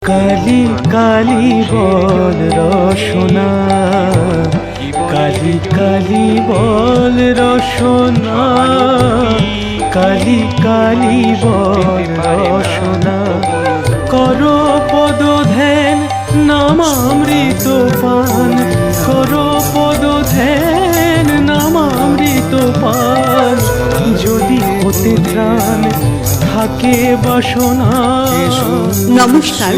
কালি কালি বল রসনা, কালি কালি বল রসনা, কালি কালি বল রসনা। কর পদ ধ্যান নামামৃত পান, কর পদ ধ্যান নামামৃত পান। যদি হতে ত্রাণ থাকে বাসনা। নমস্কার।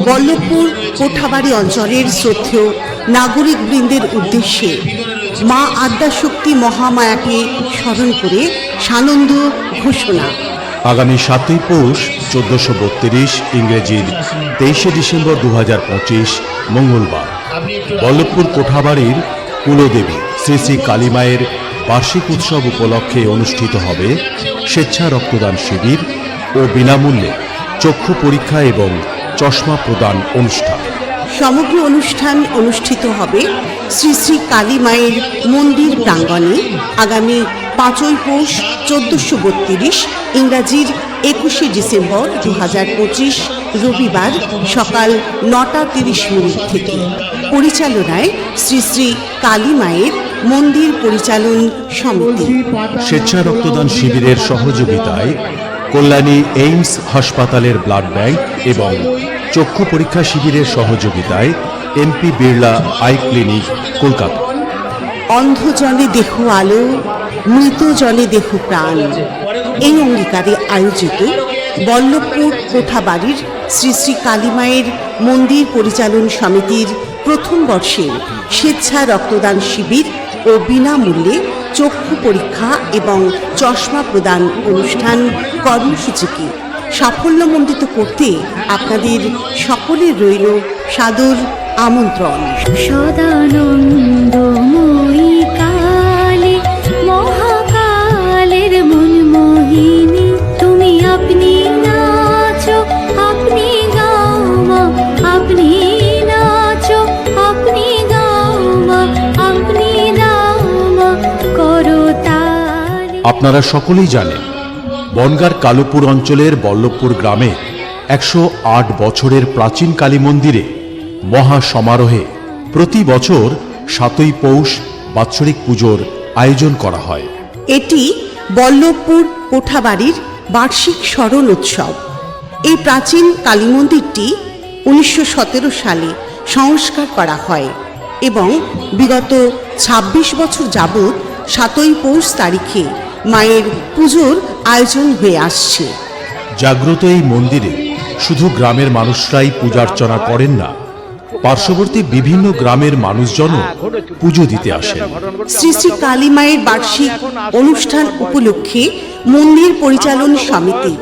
বল্লভপুর কোঠাবাড়ি অঞ্চলের শ্রদ্ধেয় নাগরিক বৃন্দের উদ্দেশ্যে মা আদ্যাশক্তি মহামায়াকে স্মরণ করে সানন্দ ঘোষণা। আগামী 7ই পৌষ 1432 ইংরেজির 23শে ডিসেম্বর 2025 মঙ্গলবার বল্লভপুর কোঠাবাড়ির কুলদেবী শ্রী শ্রী কালীমায়ের বার্ষিক উৎসব উপলক্ষে অনুষ্ঠিত হবে স্বেচ্ছা রক্তদান শিবির ও বিনামূল্যে চক্ষু পরীক্ষা এবং চশমা প্রদান অনুষ্ঠান। সমগ্র অনুষ্ঠান অনুষ্ঠিত হবে শ্রী শ্রী কালী মায়ের মন্দির প্রাঙ্গণে আগামী 5ই পৌষ 1432 ইংরাজির 21শে ডিসেম্বর 2025 রবিবার সকাল 9:30 থেকে। পরিচালনায় শ্রী শ্রী কালী মায়ের মন্দির পরিচালন সমিতি। স্বেচ্ছা রক্তদান শিবিরের সহযোগিতায় কল্যাণী এইমস হাসপাতালের ব্লাড ব্যাংক এবং চক্ষু পরীক্ষা শিবিরের সহযোগিতায় MP Birla I clinic Kolkata. অন্ধ জনে দেহ আলো, মৃত জনে দেহ প্রাণ, এই অঙ্গীকারে আয়োজিত বল্লভপুর কোঠাবাড়ির শ্রী শ্রী কালীমায়ের মন্দির পরিচালন সমিতির প্রথম বর্ষের স্বেচ্ছা রক্তদান শিবির ও বিনামূল্যে চক্ষু পরীক্ষা এবং চশমা প্রদান অনুষ্ঠান কর্মসূচিকে সাফল্যমণ্ডিত করতে আপনাদের সকলের রইল সাদর আমন্ত্রণ। সদানন্দময়ী কালী মহাকালের মনমোহিনী, তুমি আপনি নাচো আপনি গাও মা, আপনি নাচো আপনি গাও মা, আপনি দাও মা করো তালি। আপনারা সকলেই জানেন বনগাঁর কালুপুর অঞ্চলের বল্লভপুর গ্রামে 108 বছরের প্রাচীন কালী মন্দিরে মহা সমারোহে প্রতি বছর 7ই পৌষ বাৎসরিক পুজোর আয়োজন করা হয়। এটি বল্লভপুর কোঠাবাড়ির বার্ষিক স্মরণ উৎসব। এই প্রাচীন কালী মন্দিরটি 1917 সালে সংস্কার করা হয় এবং বিগত 26 বছর যাবৎ 7ই পৌষ তারিখে মায়ের পুজোর আয়োজন হয়ে আসছে। জাগ্রত এই মন্দিরে শুধু গ্রামের মানুষরাই পূজার্চনা করেন না, পার্শ্ববর্তী বিভিন্ন গ্রামের মানুষজনও পুজো দিতে আসেন। শ্রী শ্রী কালী মায়ের বার্ষিক অনুষ্ঠান উপলক্ষে মন্দির পরিচালন সমিতি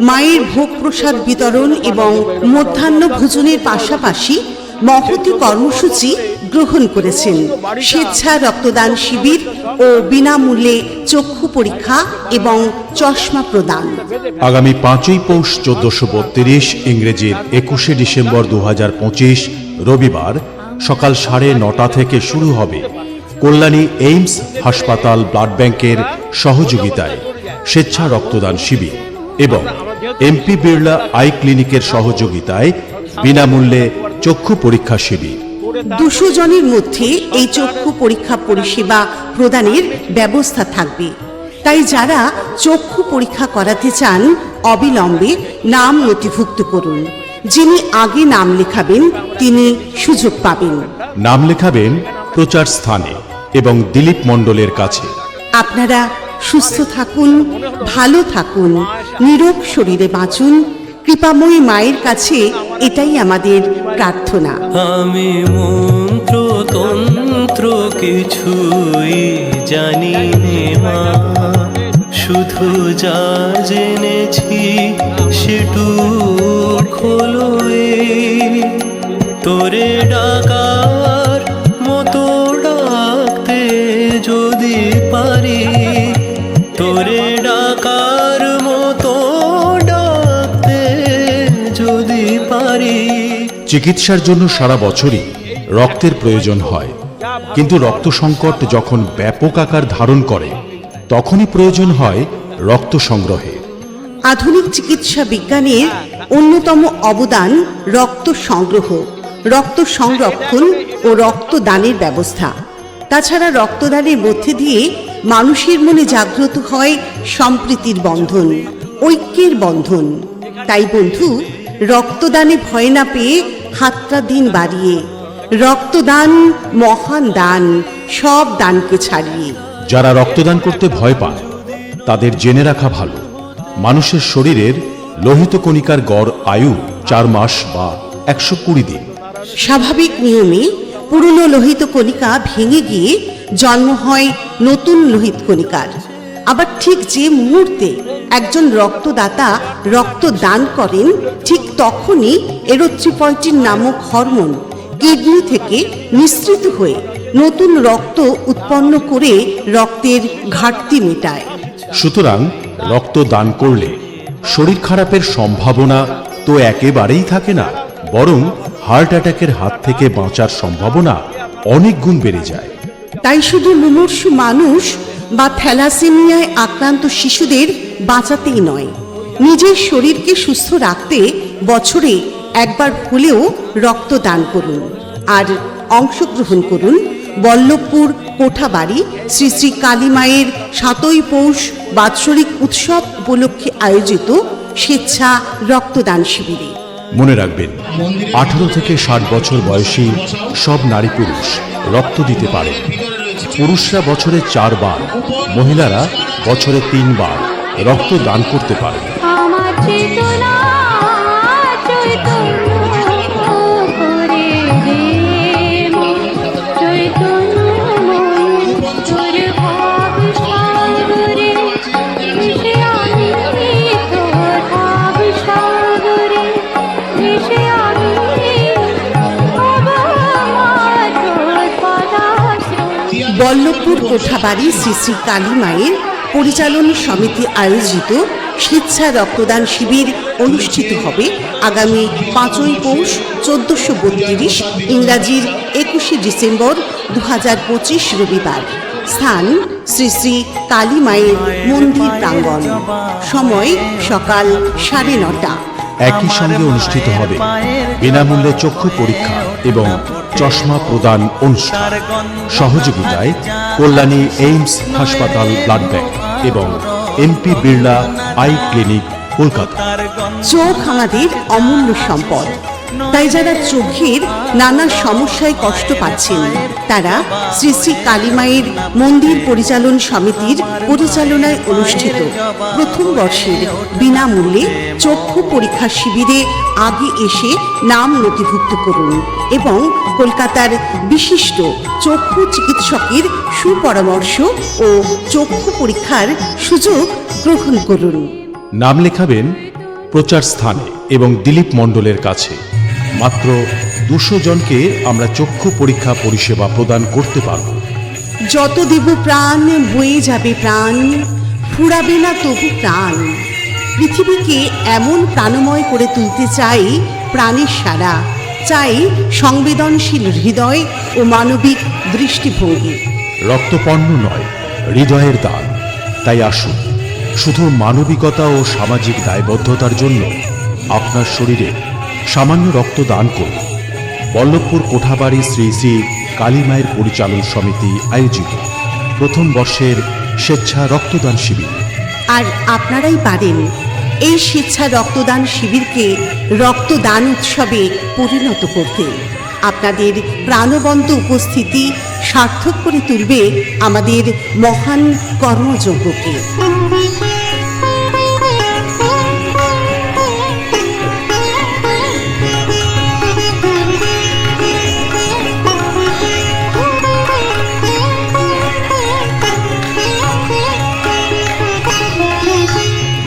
মায়ের ভোগ প্রসাদ বিতরণ এবং মধ্যাহ্ন ভোজনের পাশাপাশি মহতী কর্মসূচি গ্রহণ করেছেন। স্বেচ্ছা রক্তদান শিবির ও বিনামূল্যে চক্ষু পরীক্ষা এবং চশমা প্রদান। আগামী 5ই পৌষ 1432 ইংরেজির 21শে ডিসেম্বর 2025 রবিবার সকাল 9:30 থেকে শুরু হবে কল্যাণী এইমস হাসপাতাল ব্লাড ব্যাংকের সহযোগিতায় স্বেচ্ছা রক্তদান শিবির এবং এমপি বিড়লা আই ক্লিনিকের সহযোগিতায় বিনামূল্যে চক্ষু পরীক্ষা শিবির। 200 জনের মধ্যে এই চক্ষু পরীক্ষা পরিষেবা প্রদানের ব্যবস্থা থাকবে। তাই যারা চক্ষু পরীক্ষা করাতে চান অবিলম্বে নাম নথিভুক্ত করুন। যিনি আগে নাম লেখাবেন তিনি সুযোগ পাবেন। নাম লেখাবেন প্রচার স্থানে এবং দিলীপ মণ্ডলের কাছে। আপনারা সুস্থ থাকুন, ভালো থাকুন, নিরোগ শরীরে বাঁচুন। কৃপাময়ী মায়ের কাছে এটাই আমাদের প্রার্থনা। আমি মন্ত্র তন্ত্র কিছুই জানি নে মা, শুধু যা জেনেছি সেটুকু হলো তোরে ডাকার মতো ডাকতে যদি পারি, তোরে ডাকার মতো ডাকতে যদি পারি। চিকিৎসার জন্য সারা বছরই রক্তের প্রয়োজন হয়, কিন্তু রক্ত সংকট যখন ব্যাপক আকার ধারণ করে তখনই প্রয়োজন হয় রক্ত সংগ্রহে। আধুনিক চিকিৎসা বিজ্ঞানের অন্যতম অবদান রক্ত সংগ্রহ, রক্ত সংরক্ষণ ও রক্তদানের ব্যবস্থা। তাছাড়া রক্তদানের মধ্যে দিয়ে মানুষের মনে জাগ্রত হয় সম্প্রীতির বন্ধন, ঐক্যের বন্ধন। তাই বন্ধু, রক্তদানে ভয় না পেয়ে হাতটা দিন বাড়িয়ে, রক্তদান মহান দান, সব দানকে ছাড়িয়ে। যারা রক্তদান করতে ভয় পান তাদের জেনে রাখা ভালো, মানুষের শরীরের লোহিত কণিকার গড় আয়ু 4 মাস বা 120 দিন। স্বাভাবিক নিয়মে পুরনো লোহিত কণিকা ভেঙে গিয়ে জন্ম হয় নতুন লোহিত কণিকার। আবার ঠিক যে মুহূর্তে একজন রক্তদাতা রক্ত দান করেন, ঠিক তখনই এরিথ্রোপয়েটিন নামক হরমোন কিডনি থেকে নিঃসৃত হয়ে নতুন রক্ত উৎপন্ন করে রক্তের ঘাটতি মেটায়। সুতরাং রক্ত দান করলে শরীর খারাপের সম্ভাবনা তো একেবারেই থাকে না, বরং হার্ট অ্যাটাকের হাত থেকে বাঁচার সম্ভাবনা অনেক গুণ বেড়ে যায়। তাই শুধু মুমূর্ষু মানুষ বা থ্যালাসেমিয়ায় আক্রান্ত শিশুদের বাঁচাতেই নয়, নিজের শরীরকে সুস্থ রাখতে বছরে একবার হলেও রক্ত দান করুন। আর অংশগ্রহণ করুন বল্লভপুর কোঠাবাড়ি শ্রী শ্রী কালী মায়ের 7ই পৌষ বাৎসরিক উৎসব উপলক্ষে আয়োজিত স্বেচ্ছা রক্তদান শিবিরে। মনে রাখবেন, 18 থেকে 60 বছর বয়সী সব নারী পুরুষ রক্ত দিতে পারে। পুরুষরা বছরে 4 বার, মহিলারা বছরে 3 বার রক্ত দান করতে পারে। আমার চেতনা চৈতন্য করে দে, চৈতন্যময় তোর ভাব সাগরে, ভেসে আমি তোর ভাব সাগরে, ভেসে আমি আমার তোর পদাশ্রয়। বল্লভপুর কোঠাবাড়ি শ্রী শ্রী কালী মায়ের পরিচালন সমিতি আয়োজিত স্বেচ্ছা রক্তদান শিবির অনুষ্ঠিত হবে আগামী 5ই পৌষ 1432, ইংরাজির 21শে ডিসেম্বর 2025 রবিবার। স্থান শ্রী শ্রী কালী মায়ের মন্দির প্রাঙ্গণ। সময় সকাল 9:30। একই সঙ্গে অনুষ্ঠিত হবে বিনামূল্যে চক্ষু পরীক্ষা এবং চশমা প্রদান অনুষ্ঠান। সহযোগিতায় কল্যাণী এইমস হাসপাতাল, ব্লাড ব্যাংক এবং MP Birla I clinic, Kolkata. চোখ আমাদের অমূল্য সম্পদ, তাই যারা চোখের নানা সমস্যায় কষ্ট পাচ্ছেন তারা শ্রী শ্রী কালী মায়ের মন্দির পরিচালন সমিতির পরিচালনায় অনুষ্ঠিত প্রথম বর্ষের বিনামূল্যে চক্ষু পরীক্ষা শিবিরে আগে এসে নাম নথিভুক্ত করুন এবং কলকাতার বিশিষ্ট চক্ষু চিকিৎসকের সুপরামর্শ ও চক্ষু পরীক্ষার সুযোগ গ্রহণ করুন। নাম লেখাবেন প্রচার স্থানে এবং দিলীপ মণ্ডলের কাছে। মাত্র 200 জনকে আমরা চক্ষু পরীক্ষা পরিষেবা প্রদান করতে পারব। যত দেব প্রাণ বয়ে যাবে প্রাণ, ফুরাবে না তবু প্রাণ। পৃথিবীকে এমন প্রাণময় করে তুলতে চাই প্রাণের সারা, চাই সংবেদনশীল হৃদয় ও মানবিক দৃষ্টিভঙ্গি। রক্তপণ্য নয়, হৃদয়ের দান। তাই আসুন, শুধু মানবিকতা ও সামাজিক দায়বদ্ধতার জন্য আপনার শরীরে সামান্য রক্ত দান করুন। বল্লভপুর কোঠাবাড়ি শ্রী শ্রী কালী মায়ের পরিচালন সমিতি আয়োজিত প্রথম বর্ষের স্বেচ্ছা রক্তদান শিবির। আর আপনারাই পারেন এই স্বেচ্ছা রক্তদান শিবিরকে রক্তদান উৎসবে পরিণত করতে। আপনাদের প্রাণবন্ত উপস্থিতি সার্থক করে তুলবে আমাদের মহান কর্মযজ্ঞকে।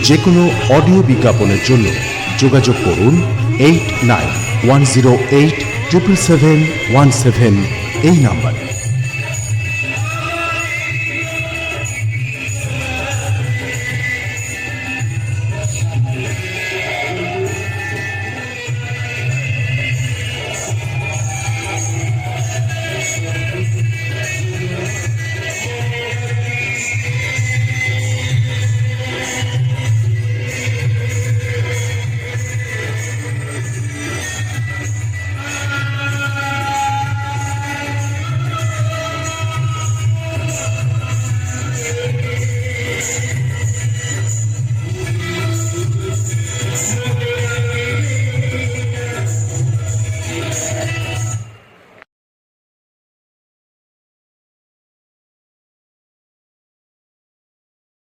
যে কোনো অডিও বিজ্ঞাপনের জন্য যোগাযোগ করুন 8910877717 এই নাম্বারে।